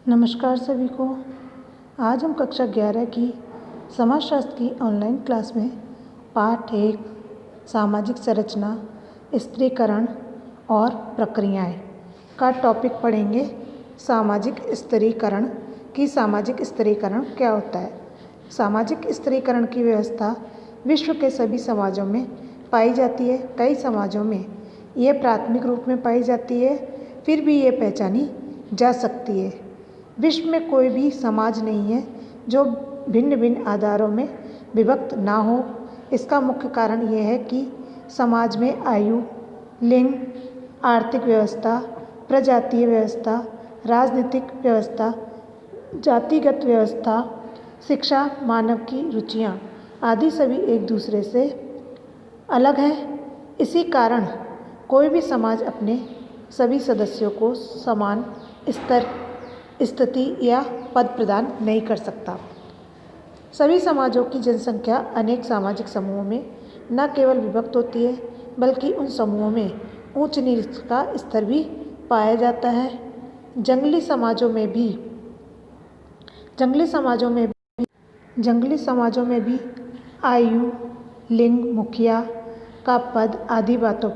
नमस्कार सभी को। आज हम कक्षा 11 की समाजशास्त्र की ऑनलाइन क्लास में पाठ 1 सामाजिक संरचना, स्त्रीकरण और प्रक्रियाएं का टॉपिक पढ़ेंगे। सामाजिक स्त्रीकरण सामाजिक स्त्रीकरण क्या होता है। सामाजिक स्त्रीकरण की व्यवस्था विश्व के सभी समाजों में पाई जाती है। कई समाजों में यह प्राथमिक रूप में पाई जाती है, फिर भी ये पहचानी जा सकती है। विश्व में कोई भी समाज नहीं है जो भिन्न भिन्न आधारों में विभक्त ना हो। इसका मुख्य कारण यह है कि समाज में आयु, लिंग, आर्थिक व्यवस्था, प्रजातीय व्यवस्था, राजनीतिक व्यवस्था, जातिगत व्यवस्था, शिक्षा, मानव की रुचियाँ आदि सभी एक दूसरे से अलग हैं। इसी कारण कोई भी समाज अपने सभी सदस्यों को समान स्तर, स्थिति या पद प्रदान नहीं कर सकता। सभी समाजों की जनसंख्या अनेक सामाजिक समूहों में न केवल विभक्त होती है, बल्कि उन समूहों में ऊंच नीच का स्तर भी पाया जाता है। जंगली समाजों में भी आयु, लिंग, मुखिया का पद आदि बातों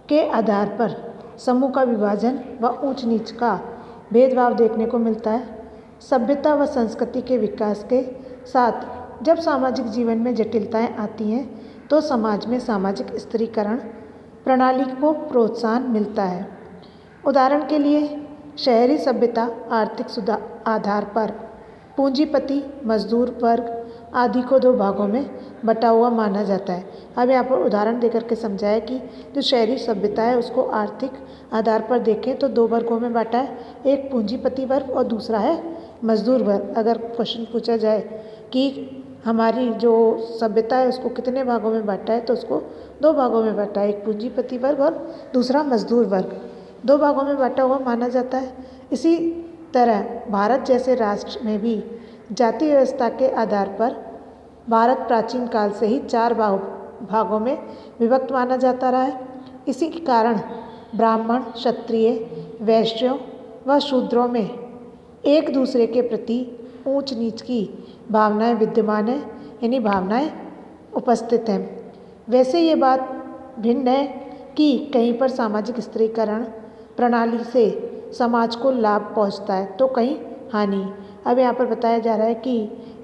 के आधार पर समूह का विभाजन व ऊंच नीच का भेदभाव देखने को मिलता है। सभ्यता व संस्कृति के विकास के साथ जब सामाजिक जीवन में जटिलताएं आती हैं, तो समाज में सामाजिक स्त्रीकरण प्रणाली को प्रोत्साहन मिलता है। उदाहरण के लिए शहरी सभ्यता आर्थिक आधार पर पूंजीपति, मजदूर वर्ग आदि को दो भागों में बटा हुआ माना जाता है। अब यहाँ पर उदाहरण देकर के समझाया कि जो शहरी सभ्यता है उसको आर्थिक आधार पर देखें तो दो वर्गों में बांटा है, एक पूंजीपति वर्ग और दूसरा है मजदूर वर्ग। अगर क्वेश्चन पूछा जाए कि हमारी जो सभ्यता है उसको कितने भागों में बांटा है, तो उसको दो भागों में बांटा है, एक पूंजीपति वर्ग और दूसरा मजदूर वर्ग। दो भागों में बांटा हुआ माना जाता है। इसी तरह भारत जैसे राष्ट्र में भी जाति व्यवस्था के आधार पर भारत प्राचीन काल से ही चार भागों में विभक्त माना जाता रहा है। इसी के कारण ब्राह्मण, क्षत्रिय, वैश्यों व शूद्रों में एक दूसरे के प्रति ऊंच नीच की भावनाएं विद्यमान है, यानी भावनाएं उपस्थित हैं। वैसे ये बात भिन्न है कि कहीं पर सामाजिक स्त्रीकरण प्रणाली से समाज को लाभ पहुंचता है तो कहीं हानि। अब यहाँ पर बताया जा रहा है कि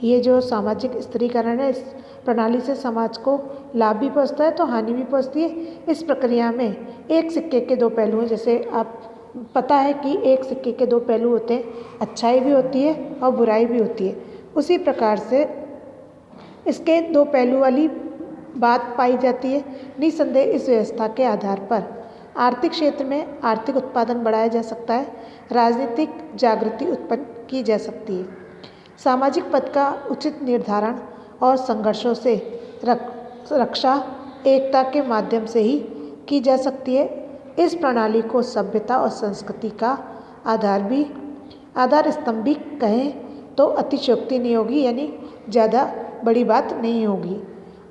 ये जो सामाजिक स्त्रीकरण है, इस प्रणाली से समाज को लाभ भी पहुंचता है तो हानि भी पहुंचती है। इस प्रक्रिया में एक सिक्के के दो पहलू हैं। जैसे आप पता है कि एक सिक्के के दो पहलू होते हैं, अच्छाई भी होती है और बुराई भी होती है। उसी प्रकार से इसके दो पहलू वाली बात पाई जाती है। निसंदेह इस व्यवस्था के आधार पर आर्थिक क्षेत्र में आर्थिक उत्पादन बढ़ाया जा सकता है, राजनीतिक जागृति उत्पन्न की जा सकती है, सामाजिक पद का उचित निर्धारण और संघर्षों से रक्षा एकता के माध्यम से ही की जा सकती है। इस प्रणाली को सभ्यता और संस्कृति का आधार स्तंभ भी कहें तो अतिशयोक्ति नहीं होगी, यानी ज़्यादा बड़ी बात नहीं होगी।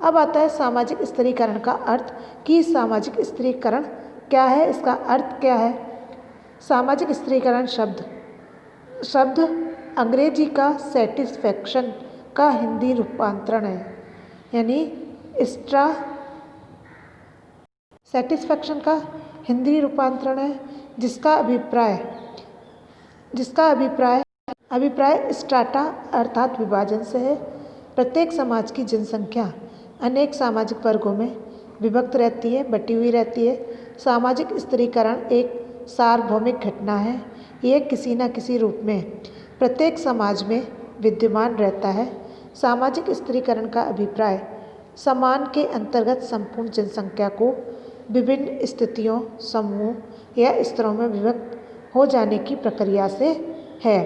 अब आता है सामाजिक स्त्रीकरण का अर्थ कि सामाजिक स्त्रीकरण क्या है, इसका अर्थ क्या है। सामाजिक स्त्रीकरण शब्द अंग्रेजी का सेटिस्फैक्शन का हिंदी रूपांतरण है, यानी सेटिस्फैक्शन का हिंदी रूपांतरण है, जिसका अभिप्राय स्ट्राटा अर्थात विभाजन से है। प्रत्येक समाज की जनसंख्या अनेक सामाजिक वर्गों में विभक्त रहती है, बटी हुई रहती है। सामाजिक स्त्रीकरण एक सार्वभौमिक घटना है। यह किसी न किसी रूप में प्रत्येक समाज में विद्यमान रहता है। सामाजिक स्त्रीकरण का अभिप्राय समान के अंतर्गत संपूर्ण जनसंख्या को विभिन्न स्थितियों, समूहों या स्तरों में विभक्त हो जाने की प्रक्रिया से है।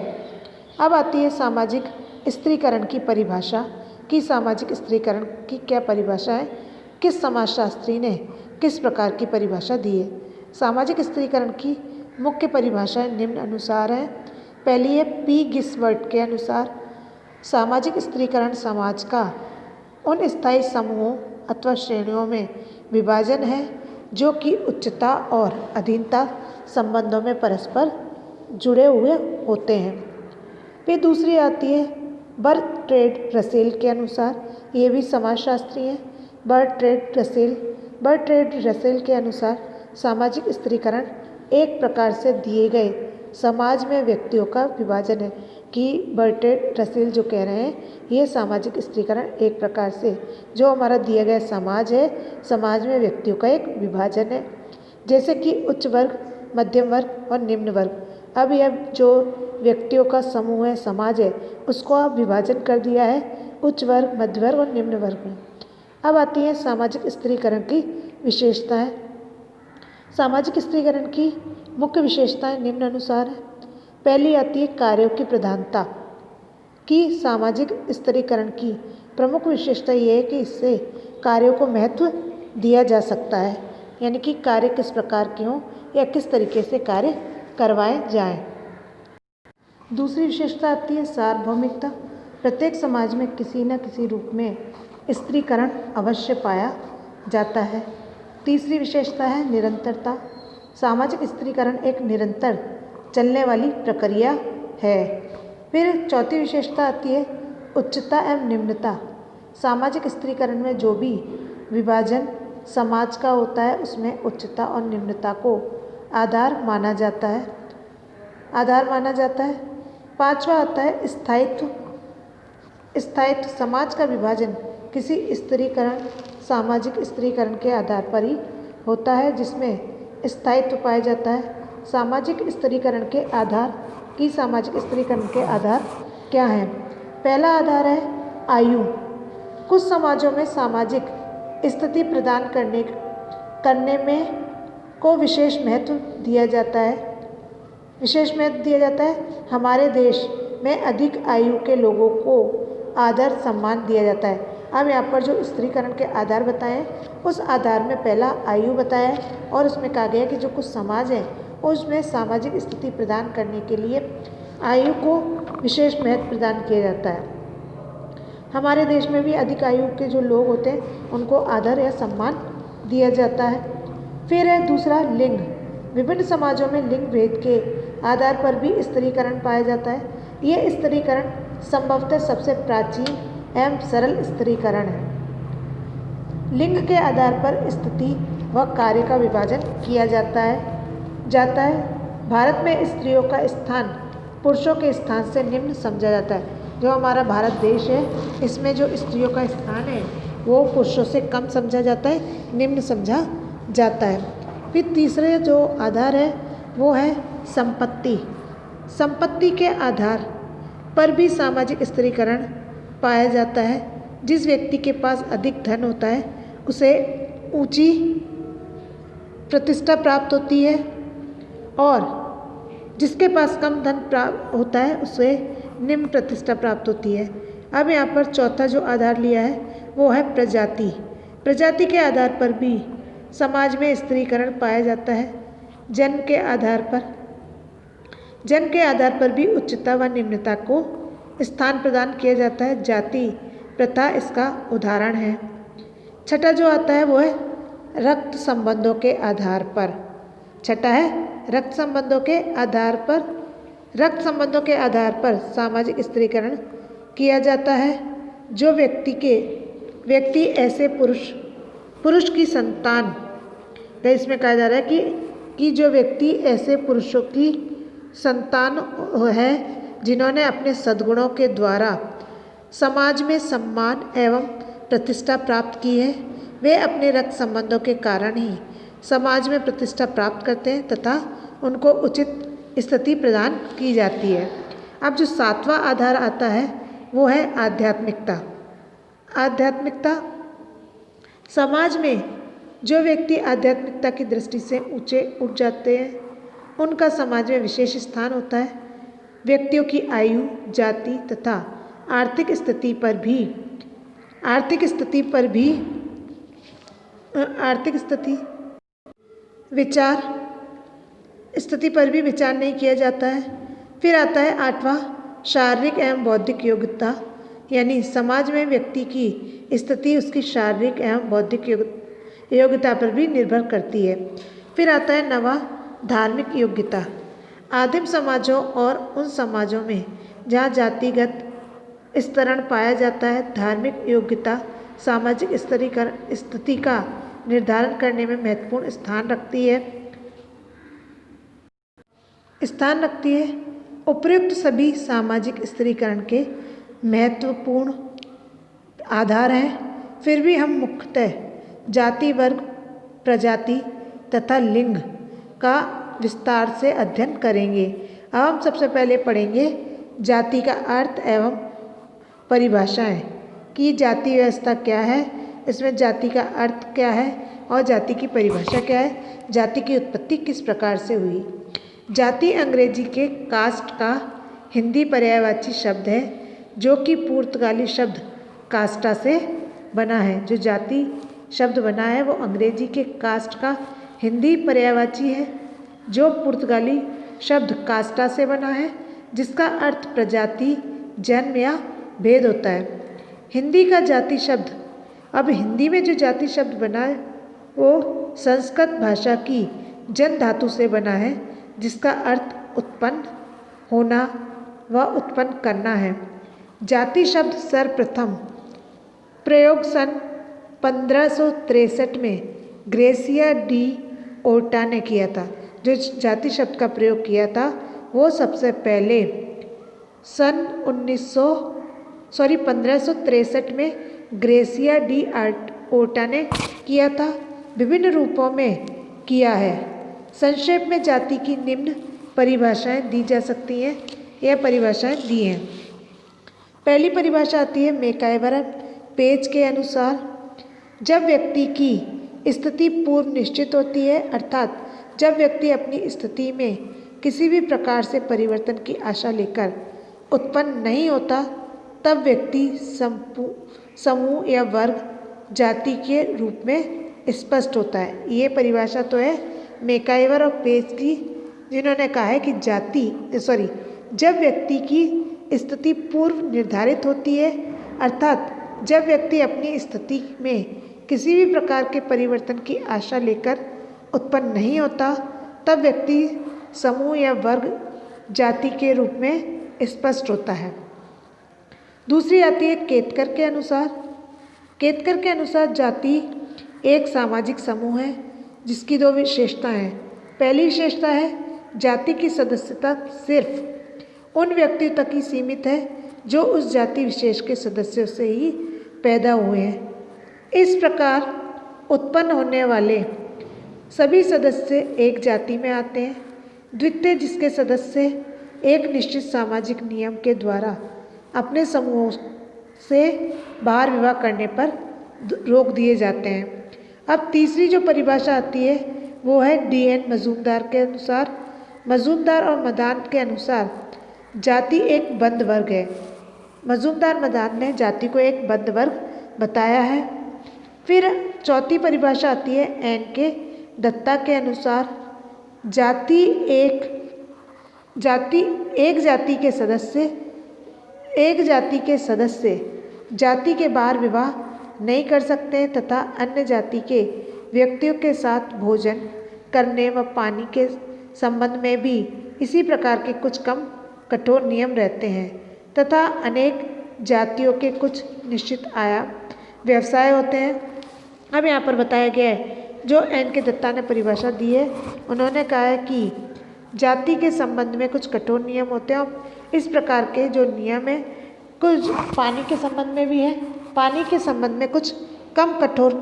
अब आती है सामाजिक स्त्रीकरण की परिभाषा कि सामाजिक स्त्रीकरण की क्या परिभाषा है, किस समाजशास्त्री ने किस प्रकार की परिभाषा दी है। सामाजिक स्त्रीकरण की मुख्य परिभाषाएं निम्न अनुसार हैं। पहली है पी गिसवर्ट के अनुसार, सामाजिक स्त्रीकरण समाज का उन स्थायी समूहों अथवा श्रेणियों में विभाजन है जो कि उच्चता और अधीनता संबंधों में परस्पर जुड़े हुए होते हैं। फिर दूसरी आती है बर्ट्रेड रसेल के अनुसार, ये भी समाजशास्त्री हैं। बर्ट्रेड रसेल के अनुसार सामाजिक स्त्रीकरण एक प्रकार से दिए गए समाज में व्यक्तियों का विभाजन है। कि बर्ट्रेड रसेल जो कह रहे हैं, ये सामाजिक स्त्रीकरण एक प्रकार से जो हमारा दिया गया समाज है, समाज में व्यक्तियों का एक विभाजन है। जैसे कि उच्च वर्ग, मध्यम वर्ग और निम्न वर्ग। अब यह जो व्यक्तियों का समूह है, समाज है, उसको अब विभाजन कर दिया है उच्च वर्ग, मध्य वर्ग और निम्न वर्ग में। अब आती है सामाजिक स्त्रीकरण की विशेषताएं। सामाजिक स्त्रीकरण की मुख्य विशेषताएं निम्न अनुसार है। पहली आती है कार्यों की प्रधानता। कि सामाजिक स्त्रीकरण की प्रमुख विशेषता ये है कि इससे कार्यों को महत्व दिया जा सकता है, यानी कि कार्य किस प्रकार के हों या किस तरीके से कार्य करवाए जाएं। दूसरी विशेषता आती है सार्वभौमिकता। प्रत्येक समाज में किसी न किसी रूप में स्त्रीकरण अवश्य पाया जाता है। तीसरी विशेषता है निरंतरता। सामाजिक स्त्रीकरण एक निरंतर चलने वाली प्रक्रिया है। फिर चौथी विशेषता आती है उच्चता एवं निम्नता। सामाजिक स्त्रीकरण में जो भी विभाजन समाज का होता है, उसमें उच्चता और निम्नता को आधार माना जाता है। पांचवा आता है स्थायित्व। समाज का विभाजन किसी स्त्रीकरण, सामाजिक स्त्रीकरण के आधार पर ही होता है, जिसमें स्थायित्व पाया जाता है। सामाजिक स्त्रीकरण के आधार क्या हैं? पहला आधार है आयु। कुछ समाजों में सामाजिक स्थिति प्रदान करने में को विशेष महत्व दिया जाता है। हमारे देश में अधिक आयु के लोगों को आदर सम्मान दिया जाता है। अब यहाँ पर जो स्त्रीकरण के आधार बताएं, उस आधार में पहला आयु बताया है और उसमें कहा गया कि जो कुछ समाज है उसमें सामाजिक स्थिति प्रदान करने के लिए आयु को विशेष महत्व प्रदान किया जाता है। हमारे देश में भी अधिक आयु के जो लोग होते हैं उनको आदर या सम्मान दिया जाता है। फिर है दूसरा लिंग। विभिन्न समाजों में लिंग भेद के आधार पर भी स्त्रीकरण पाया जाता है। यह स्त्रीकरण संभवतः सबसे प्राचीन एवं सरल स्त्रीकरण है। लिंग के आधार पर स्थिति व कार्य का विभाजन किया जाता है। भारत में स्त्रियों का स्थान पुरुषों के स्थान से निम्न समझा जाता है। जो हमारा भारत देश है, इसमें जो स्त्रियों का स्थान है वो पुरुषों से कम समझा जाता है, निम्न समझा जाता है। फिर तीसरे जो आधार है वो है संपत्ति। संपत्ति के आधार पर भी सामाजिक स्त्रीकरण पाया जाता है। जिस व्यक्ति के पास अधिक धन होता है उसे ऊंची प्रतिष्ठा प्राप्त होती है और जिसके पास कम धन प्राप्त होता है उसे निम्न प्रतिष्ठा प्राप्त होती है। अब यहाँ पर चौथा जो आधार लिया है वो है प्रजाति। प्रजाति के आधार पर भी समाज में स्त्रीकरण पाया जाता है। जन्म के आधार पर भी उच्चता व निम्नता को स्थान प्रदान किया जाता है। जाति प्रथा इसका उदाहरण है। छठा जो आता है वो है रक्त संबंधों के आधार पर। छठा है रक्त संबंधों के आधार पर सामाजिक स्त्रीकरण किया जाता है। जो व्यक्ति ऐसे पुरुष की संतान, तो इसमें कहा जा रहा है कि जो व्यक्ति ऐसे पुरुषों की संतान है जिन्होंने अपने सद्गुणों के द्वारा समाज में सम्मान एवं प्रतिष्ठा प्राप्त की है, वे अपने रक्त संबंधों के कारण ही समाज में प्रतिष्ठा प्राप्त करते हैं तथा उनको उचित स्थिति प्रदान की जाती है। अब जो सातवां आधार आता है वो है आध्यात्मिकता। समाज में जो व्यक्ति आध्यात्मिकता की दृष्टि से ऊंचे उठ जाते हैं उनका समाज में विशेष स्थान होता है। व्यक्तियों की आयु, जाति तथा आर्थिक स्थिति पर भी विचार नहीं किया जाता है। फिर आता है आठवां शारीरिक एवं बौद्धिक योग्यता, यानी समाज में व्यक्ति की स्थिति उसकी शारीरिक एवं बौद्धिक योग्यता पर भी निर्भर करती है। फिर आता है नवा धार्मिक योग्यता। आदिम समाजों और उन समाजों में जहाँ जातिगत स्तरण पाया जाता है, धार्मिक योग्यता सामाजिक स्तरीकरण स्थिति का निर्धारण करने में महत्वपूर्ण स्थान रखती है। उपयुक्त सभी सामाजिक स्तरीकरण के महत्वपूर्ण आधार हैं। फिर भी हम मुख्यतः जाति, वर्ग, प्रजाति तथा लिंग का विस्तार से अध्ययन करेंगे। अब हम सबसे पहले पढ़ेंगे जाति का अर्थ एवं परिभाषाएं कि जाति व्यवस्था क्या है, इसमें जाति का अर्थ क्या है और जाति की परिभाषा क्या है, जाति की उत्पत्ति किस प्रकार से हुई। जाति अंग्रेजी के कास्ट का हिंदी पर्यायवाची शब्द है जो कि पुर्तगाली शब्द कास्टा से बना है। जो जाति शब्द बना है वो अंग्रेजी के कास्ट का हिंदी पर्यायवाची है जो पुर्तगाली शब्द कास्टा से बना है, जिसका अर्थ प्रजाति, जन्म या भेद होता है। हिंदी का जाति शब्द, अब हिंदी में जो जाति शब्द बना है वो संस्कृत भाषा की जन धातु से बना है, जिसका अर्थ उत्पन्न होना व उत्पन्न करना है। जाति शब्द सर्वप्रथम प्रयोग सन 1563 में ग्रेसिया डी ओर्टा ने किया था। जो जाति शब्द का प्रयोग किया था वो सबसे पहले सन 1563 में ग्रेसिया डी ओर्टा ने किया था। विभिन्न रूपों में किया है। संक्षेप में जाति की निम्न परिभाषाएं दी जा सकती हैं। यह परिभाषाएं दी हैं। पहली परिभाषा आती है मैकाइवर पेज के अनुसार, जब व्यक्ति की स्थिति पूर्व निश्चित होती है, अर्थात जब व्यक्ति अपनी स्थिति में किसी भी प्रकार से परिवर्तन की आशा लेकर उत्पन्न नहीं होता, तब व्यक्ति समूह या वर्ग जाति के रूप में स्पष्ट होता है। ये परिभाषा तो है मैकाइवर और पेज की, जिन्होंने कहा है कि जब व्यक्ति की स्थिति पूर्व निर्धारित होती है, अर्थात जब व्यक्ति अपनी स्थिति में किसी भी प्रकार के परिवर्तन की आशा लेकर उत्पन्न नहीं होता, तब व्यक्ति समूह या वर्ग जाति के रूप में स्पष्ट होता है। दूसरी आती है केतकर के अनुसार। केतकर के अनुसार जाति एक सामाजिक समूह है जिसकी दो विशेषताएं हैं। पहली विशेषता है जाति की सदस्यता सिर्फ उन व्यक्तियों तक ही सीमित है जो उस जाति विशेष के सदस्यों से ही पैदा हुए हैं। इस प्रकार उत्पन्न होने वाले सभी सदस्य एक जाति में आते हैं। द्वितीय, जिसके सदस्य एक निश्चित सामाजिक नियम के द्वारा अपने समूहों से बाहर विवाह करने पर रोक दिए जाते हैं। अब तीसरी जो परिभाषा आती है वो है D.N. मजूमदार के अनुसार। मजूमदार और मदान के अनुसार जाति एक बंद वर्ग है। मजूमदार मदान ने जाति को एक बंद वर्ग बताया है। फिर चौथी परिभाषा आती है N.K. दत्ता के अनुसार जाति एक जाति के सदस्य जाति के बाहर विवाह नहीं कर सकते हैं तथा अन्य जाति के व्यक्तियों के साथ भोजन करने व पानी के संबंध में भी इसी प्रकार के कुछ कम कठोर नियम रहते हैं तथा अनेक जातियों के कुछ निश्चित व्यवसाय होते हैं। अब यहाँ पर बताया गया है जो N.K. दत्ता ने परिभाषा दी है, उन्होंने कहा है कि जाति के संबंध में कुछ कठोर नियम होते हैं और इस प्रकार के जो नियम है कुछ पानी के संबंध में भी है, पानी के संबंध में कुछ कम कठोर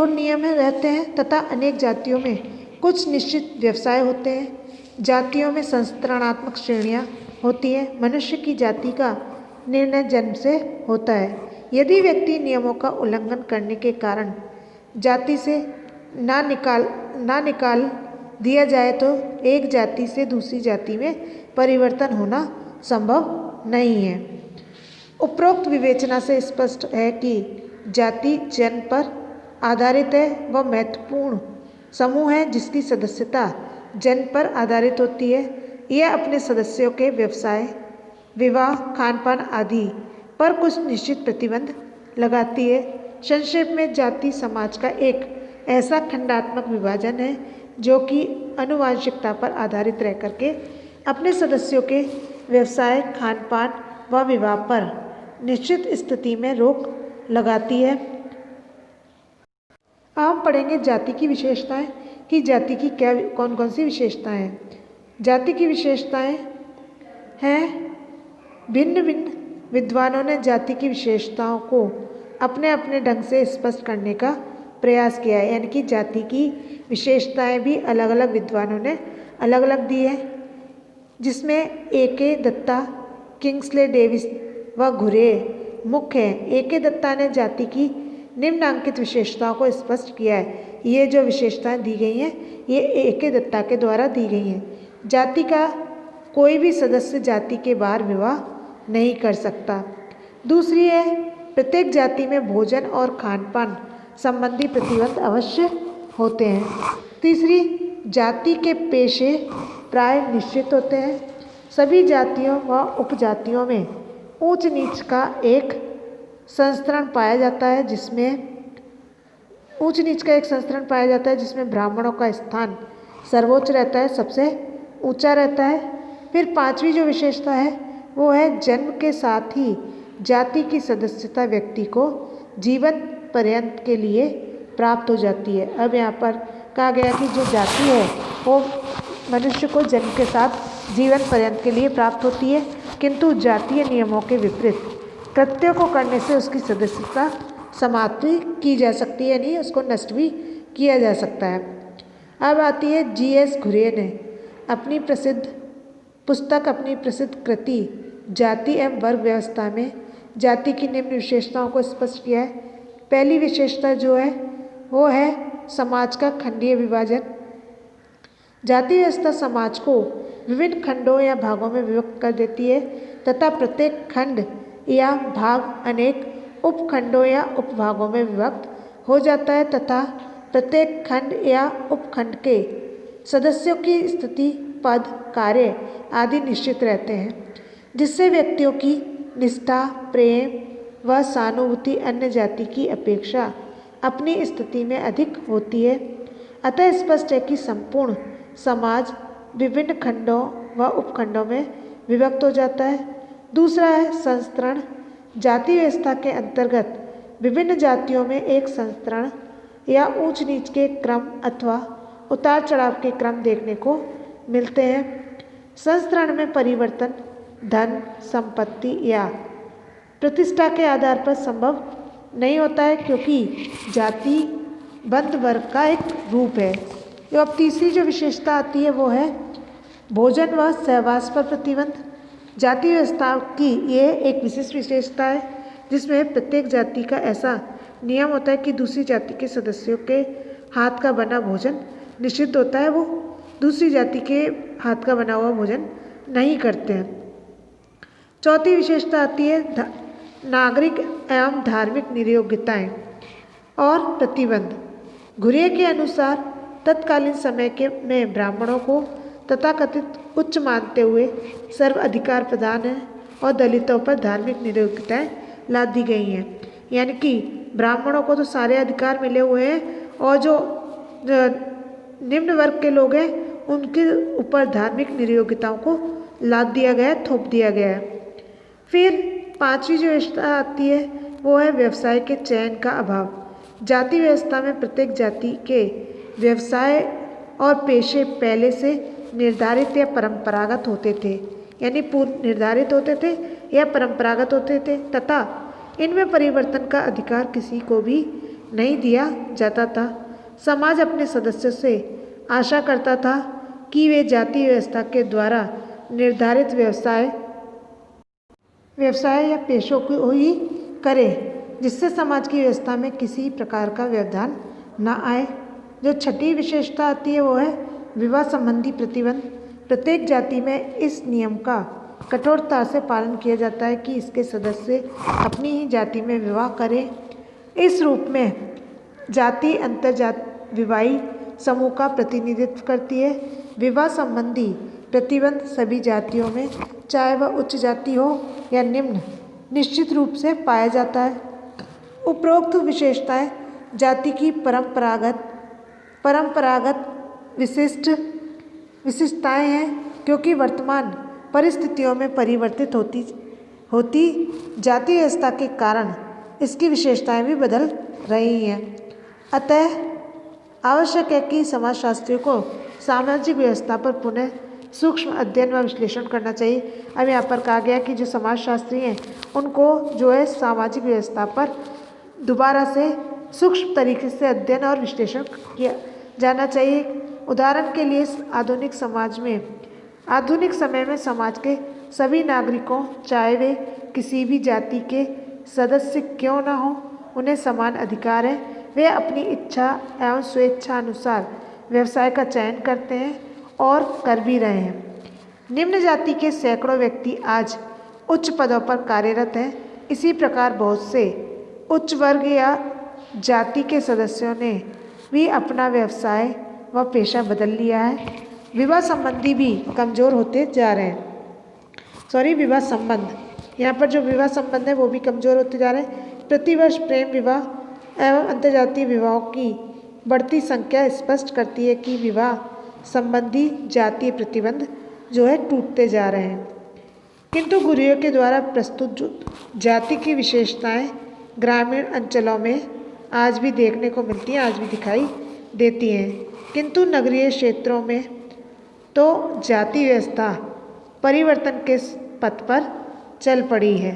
नियम रहते हैं तथा अनेक जातियों में कुछ निश्चित व्यवसाय होते हैं। जातियों में संस्तरणात्मक श्रेणियाँ होती हैं। मनुष्य की जाति का निर्णय जन्म से होता है। यदि व्यक्ति नियमों का उल्लंघन करने के कारण जाति से ना निकाल दिया जाए तो एक जाति से दूसरी जाति में परिवर्तन होना संभव नहीं है। उपरोक्त विवेचना से स्पष्ट है कि जाति जन्म पर आधारित है व महत्वपूर्ण समूह है जिसकी सदस्यता जन्म पर आधारित होती है। यह अपने सदस्यों के व्यवसाय, विवाह, खानपान आदि पर कुछ निश्चित प्रतिबंध लगाती है। संक्षेप में जाति समाज का एक ऐसा खंडात्मक विभाजन है जो कि आनुवंशिकता पर आधारित रह करके अपने सदस्यों के व्यवसाय, खान पान व विवाह पर निश्चित स्थिति में रोक लगाती है। हम पढ़ेंगे जाति की विशेषताएं कि जाति की क्या कौन कौन सी विशेषताएं हैं। जाति की विशेषताएं हैं, भिन्न भिन्न विद्वानों ने जाति की विशेषताओं को अपने अपने ढंग से स्पष्ट करने का प्रयास किया है। यानी कि जाति की विशेषताएं भी अलग अलग विद्वानों ने अलग अलग दी है, जिसमें A.K. दत्ता, किंग्सले डेविस व घुरे मुख्य हैं। A.K. दत्ता ने जाति की निम्नांकित विशेषताओं को स्पष्ट किया है। ये जो विशेषताएं दी गई हैं ये A.K. दत्ता के द्वारा दी गई हैं। जाति का कोई भी सदस्य जाति के बाहर विवाह नहीं कर सकता। दूसरी है, प्रत्येक जाति में भोजन और खान पान संबंधी प्रतिबंध अवश्य होते हैं। तीसरी, जाति के पेशे प्राय निश्चित होते हैं। सभी जातियों व उपजातियों में ऊंच नीच का एक संस्करण पाया जाता है, जिसमें ब्राह्मणों का स्थान सर्वोच्च रहता है, सबसे ऊंचा रहता है। फिर पांचवी जो विशेषता है वो है, जन्म के साथ ही जाति की सदस्यता व्यक्ति को जीवन पर्यंत के लिए प्राप्त हो जाती है। अब यहाँ पर कहा गया कि जो जाति है वो मनुष्य को जन्म के साथ जीवन पर्यंत के लिए प्राप्त होती है, किंतु जातीय नियमों के विपरीत कृत्यों को करने से उसकी सदस्यता समाप्त की जा सकती है, यानी उसको नष्ट भी किया जा सकता है। अब आती है G.S. घुरे ने अपनी प्रसिद्ध कृति जाति एवं वर्ग व्यवस्था में जाति की निम्न विशेषताओं को स्पष्ट किया है। पहली विशेषता जो है वो है समाज का खंडीय विभाजन। जाति व्यवस्था समाज को विभिन्न खंडों या भागों में विभक्त कर देती है तथा प्रत्येक खंड या भाग अनेक उपखंडों या उपभागों में विभक्त हो जाता है तथा प्रत्येक खंड या उपखंड के सदस्यों की स्थिति, पद, कार्य आदि निश्चित रहते हैं, जिससे व्यक्तियों की निष्ठा, प्रेम व सहानुभूति अन्य जाति की अपेक्षा अपनी स्थिति में अधिक होती है। अतः स्पष्ट है कि संपूर्ण समाज विभिन्न खंडों व उपखंडों में विभक्त हो जाता है। दूसरा है संस्तरण। जाति व्यवस्था के अंतर्गत विभिन्न जातियों में एक संस्तरण या ऊंच नीच के क्रम अथवा उतार चढ़ाव के क्रम देखने को मिलते हैं। संस्तरण में परिवर्तन धन, संपत्ति या प्रतिष्ठा के आधार पर संभव नहीं होता है, क्योंकि जाति बंध वर्ग का एक रूप है। जो अब तीसरी जो विशेषता आती है वो है भोजन व सहवास पर प्रतिबंध। जाति व्यवस्था की ये एक विशिष्ट विशेषता है, जिसमें प्रत्येक जाति का ऐसा नियम होता है कि दूसरी जाति के सदस्यों के हाथ का बना भोजन निषिद्ध होता है, वो दूसरी जाति के हाथ का बना हुआ भोजन नहीं करते हैं। चौथी विशेषता आती है नागरिक एवं धार्मिक नियोग्यताएं और प्रतिबंध। घुरे के अनुसार तत्कालीन समय में ब्राह्मणों को तथाकथित उच्च मानते हुए सर्व अधिकार प्रदान है और दलितों पर धार्मिक नियोग्यताएं लाद दी गई हैं। यानी कि ब्राह्मणों को तो सारे अधिकार मिले हुए हैं और जो निम्न वर्ग के लोग हैं उनके ऊपर धार्मिक नियोग्यताओं को लाद दिया गया है, थोप दिया गया है। फिर पांचवी जो व्यवस्था आती है वो है व्यवसाय के चयन का अभाव। जाति व्यवस्था में प्रत्येक जाति के व्यवसाय और पेशे पहले से निर्धारित या परंपरागत होते थे, यानी पूर्व निर्धारित होते थे या परंपरागत होते थे तथा इनमें परिवर्तन का अधिकार किसी को भी नहीं दिया जाता था। समाज अपने सदस्यों से आशा करता था कि वे जाति व्यवस्था के द्वारा निर्धारित व्यवसाय या पेशों को ही करें, जिससे समाज की व्यवस्था में किसी प्रकार का व्यवधान न आए। जो छठी विशेषता आती है वो है विवाह संबंधी प्रतिबंध। प्रत्येक जाति में इस नियम का कठोरता से पालन किया जाता है कि इसके सदस्य अपनी ही जाति में विवाह करें। इस रूप में जाति अंतर्जात विवाही समूह का प्रतिनिधित्व करती है। विवाह संबंधी प्रतिबंध सभी जातियों में, चाहे वह उच्च जाति हो या निम्न, निश्चित रूप से पाया जाता है। उपरोक्त विशेषताएं जाति की परंपरागत विशिष्टताएं हैं, क्योंकि वर्तमान परिस्थितियों में परिवर्तित होती जाति व्यवस्था के कारण इसकी विशेषताएं भी बदल रही हैं। अतः आवश्यक है कि समाजशास्त्रियों को सामाजिक व्यवस्था पर पुनः सूक्ष्म अध्ययन व विश्लेषण करना चाहिए। अब यहाँ पर कहा गया कि जो समाजशास्त्री हैं उनको जो है सामाजिक व्यवस्था पर दोबारा से सूक्ष्म तरीके से अध्ययन और विश्लेषण किया जाना चाहिए। उदाहरण के लिए आधुनिक समय में समाज के सभी नागरिकों, चाहे वे किसी भी जाति के सदस्य क्यों न हो, उन्हें समान अधिकार है। वे अपनी इच्छा एवं स्वेच्छा अनुसार व्यवसाय का चयन करते हैं और कर भी रहे हैं। निम्न जाति के सैकड़ों व्यक्ति आज उच्च पदों पर कार्यरत हैं। इसी प्रकार बहुत से उच्च वर्ग या जाति के सदस्यों ने भी अपना व्यवसाय व पेशा बदल लिया है। विवाह संबंधी भी कमज़ोर होते जा रहे हैं। विवाह संबंध, यहाँ पर जो विवाह संबंध है वो भी कमज़ोर होते जा रहे हैं। प्रतिवर्ष प्रेम विवाह एवं अंतर्जातीय विवाहों की बढ़ती संख्या स्पष्ट करती है कि विवाह संबंधी जातीय प्रतिबंध जो है टूटते जा रहे हैं। किंतु गुरुओं के द्वारा प्रस्तुत जो जाति की विशेषताएं ग्रामीण अंचलों में आज भी देखने को मिलती हैं, आज भी दिखाई देती हैं। किंतु नगरीय क्षेत्रों में तो जाति व्यवस्था परिवर्तन के पथ पर चल पड़ी है।